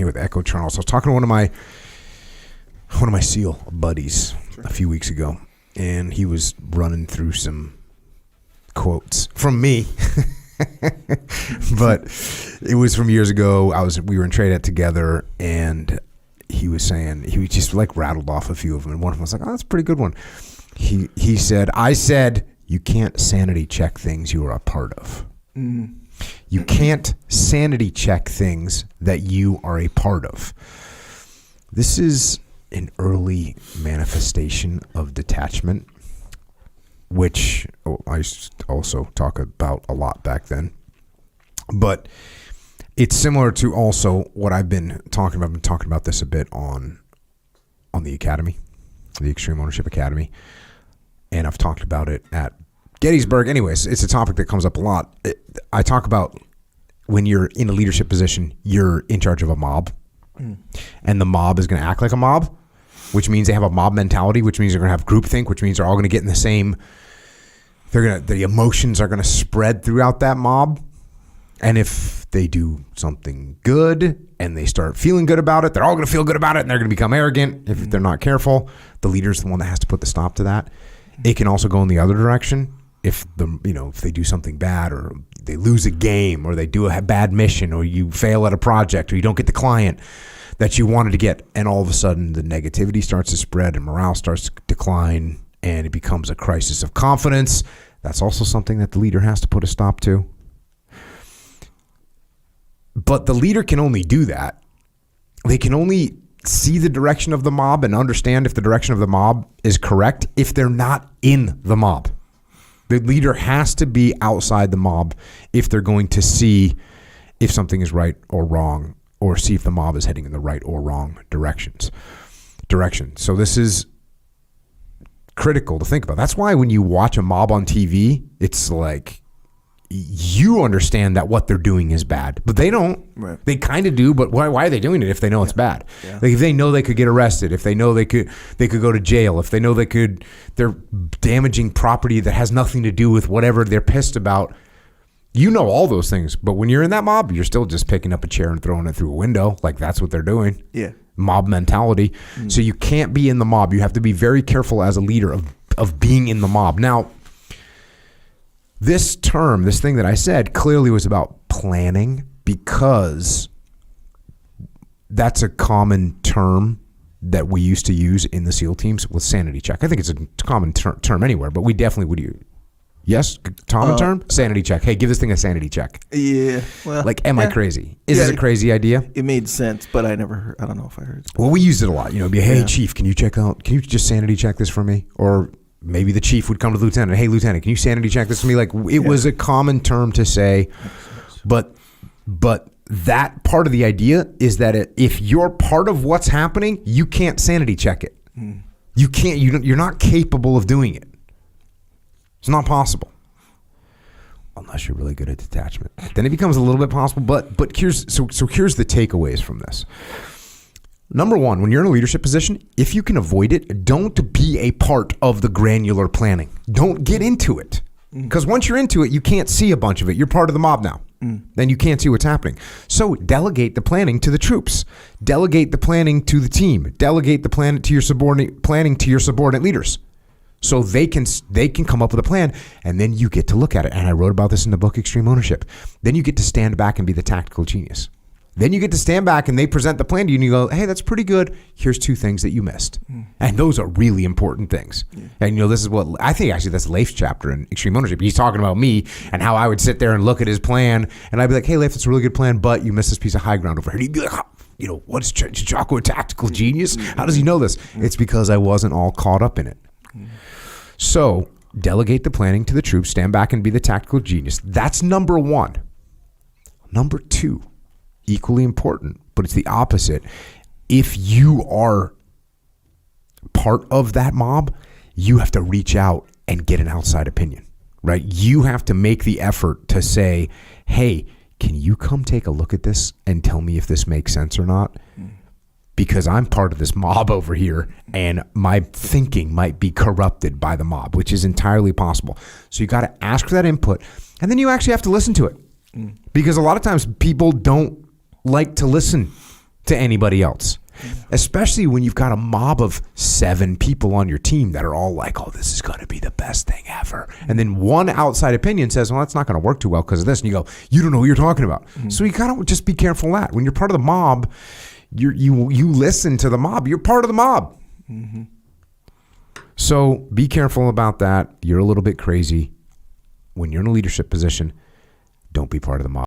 with Echo Charles. I was talking to one of my SEAL buddies a few weeks ago, and he was running through some quotes from me. But it was from years ago. We were in Trade At together, and he was saying, he just like rattled off a few of them, and one of them was like, oh, that's a pretty good one. He said, I said, you can't sanity check things you are a part of. Mm. You can't sanity check things that you are a part of. This is an early manifestation of detachment, which I also talk about a lot back then. But it's similar to also what I've been talking about. I've been talking about this a bit on the Academy, the Extreme Ownership Academy. And I've talked about it at Gettysburg. Anyways, it's a topic that comes up a lot. I talk about when you're in a leadership position, you're in charge of a mob. And the mob is going to act like a mob, which means they have a mob mentality, which means they're going to have groupthink, which means they're all going to get in the same, the emotions are going to spread throughout that mob. And if they do something good and they start feeling good about it, they're all going to feel good about it, and they're going to become arrogant if they're not careful. The leader's the one that has to put the stop to that. It can also go in the other direction. If they do something bad, or they lose a game, or they do a bad mission, or you fail at a project, or you don't get the client that you wanted to get, and all of a sudden the negativity starts to spread and morale starts to decline, and it becomes a crisis of confidence. That's also something that the leader has to put a stop to. But the leader can only do that. They can only see the direction of the mob and understand if the direction of the mob is correct if they're not in the mob. The leader has to be outside the mob if they're going to see if something is right or wrong, or see if the mob is heading in the right or wrong direction. So this is critical to think about. That's why when you watch a mob on TV, it's like you understand that what they're doing is bad, but they don't. Right. They kind of do, but why are they doing it if they know it's bad? Yeah. Like if they know they could get arrested, if they know they could go to jail, if they know they're damaging property that has nothing to do with whatever they're pissed about. You know all those things, but when you're in that mob, you're still just picking up a chair and throwing it through a window. Like that's what they're doing. Yeah. Mob mentality. Mm. So you can't be in the mob. You have to be very careful as a leader of being in the mob. Now, this thing that I said clearly was about planning, because that's a common term that we used to use in the SEAL teams with sanity check. I think it's a common term anywhere, but we definitely would use. Yes, common term? Sanity check. Hey, give this thing a sanity check. Yeah. Well, like, am I crazy? Is this a crazy idea? It made sense, but I don't know if I heard it. Well, we used it a lot. Be, hey, Chief, can you just sanity check this for me? Or maybe the chief would come to the lieutenant. Hey, lieutenant, can you sanity check this for me? Like, it was a common term to say, but that part of the idea is that if you're part of what's happening, you can't sanity check it. Mm. You can't. You're not capable of doing it. It's not possible, unless you're really good at detachment. Then it becomes a little bit possible. But here's the takeaways from this. Number one, when you're in a leadership position, if you can avoid it, don't be a part of the granular planning. Don't get into it. Because once you're into it, you can't see a bunch of it. You're part of the mob now. Then you can't see what's happening. So delegate the planning to the troops. Delegate the planning to the team. Delegate the planning to your subordinate leaders. So they can come up with a plan, and then you get to look at it. And I wrote about this in the book, Extreme Ownership. Then you get to stand back and be the tactical genius. Then you get to stand back and they present the plan to you and you go, hey, that's pretty good. Here's 2 things that you missed. And those are really important things. Yeah. And this is what I think actually that's Leif's chapter in Extreme Ownership. He's talking about me and how I would sit there and look at his plan, and I'd be like, hey, Leif, that's a really good plan, but you missed this piece of high ground over here. And he'd be like, what's Jocko a tactical genius? How does he know this? It's because I wasn't all caught up in it. So delegate the planning to the troops, stand back and be the tactical genius. That's number 1. Number 2, equally important, but it's the opposite. If you are part of that mob, you have to reach out and get an outside opinion, right? You have to make the effort to say, hey, can you come take a look at this and tell me if this makes sense or not? Because I'm part of this mob over here and my thinking might be corrupted by the mob, which is entirely possible. So you got to ask for that input, and then you actually have to listen to it. Because a lot of times people don't like to listen to anybody else. Especially when you've got a mob of 7 people on your team that are all like, oh, this is going to be the best thing ever. And then one outside opinion says, well, that's not going to work too well because of this. And you go, you don't know what you're talking about. So you kind of just be careful of that. When you're part of the mob, you listen to the mob. You're part of the mob. So be careful about that. You're a little bit crazy. When you're in a leadership position, don't be part of the mob.